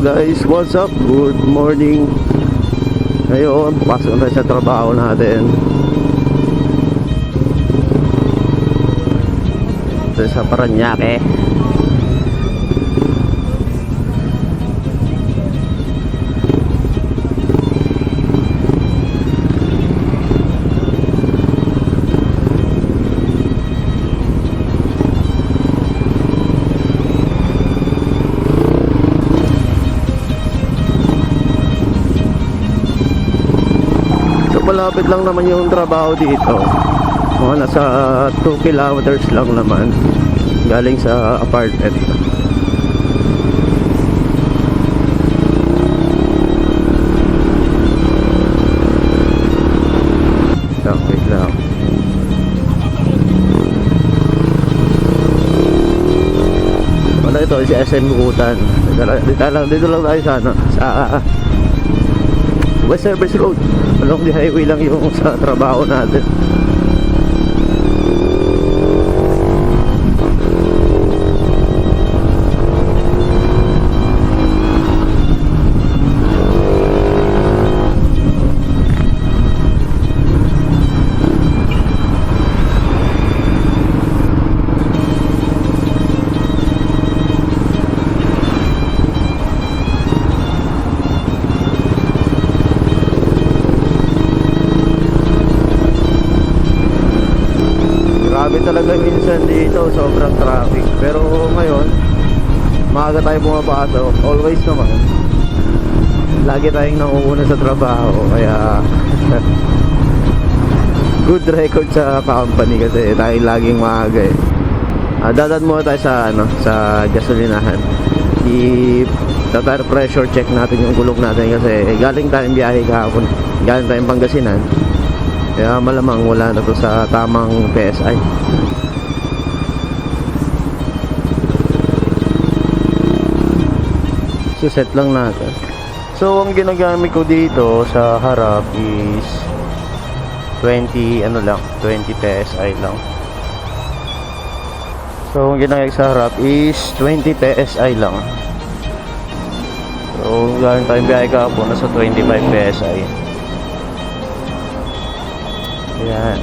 guys, what's up? Good morning. Ngayon, pasok na tayo sa trabaho natin. Ito sa Paranaque. Malapit lang naman yung trabaho dito. Mga nasa 2 kilometers lang naman galing sa apartment. Wait lang. Wala, ito si SM Bukutan. Dito lang tayo sa West Service Road. Along the highway lang yung sa trabaho natin. Grabe talaga minsan dito, sobrang traffic. Pero ngayon, maaga tayo pumapasok. Always naman, lagi tayong nauuna sa trabaho. Kaya good record sa company kasi tayo laging maaga eh. Dadan muna tayo sa gasolinahan. I-tire pressure check natin yung gulong natin kasi galing tayong biyahe kahapon. Galing tayong Pangasinan. Kaya malamang wala na to sa tamang PSI. So set lang natin. So ang ginagamit ko dito sa harap is 20 PSI lang. So ang ginagamit sa harap is 20 PSI lang. So galing tayong biyahe kahapon nasa 25 PSI. Ayan.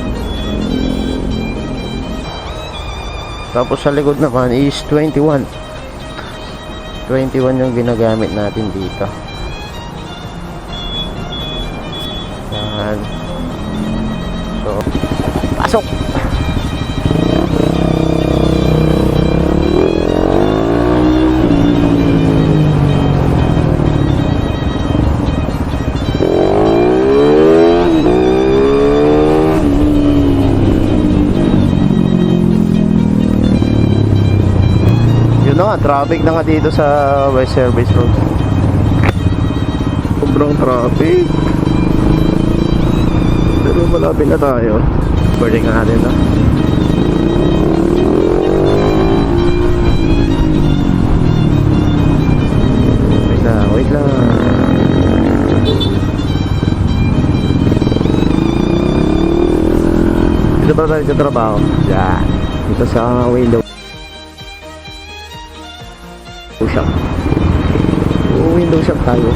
Tapos sa likod naman is 21 yung ginagamit natin dito. Ayan. So pasok. Traffic na nga dito sa West Service Road. Sobrang traffic. Pero malapit na tayo. Pwede nga natin ito. Wait lang. Dito pa tayo sa trabaho. Yan. Dito sa window shop. Window shop tayo.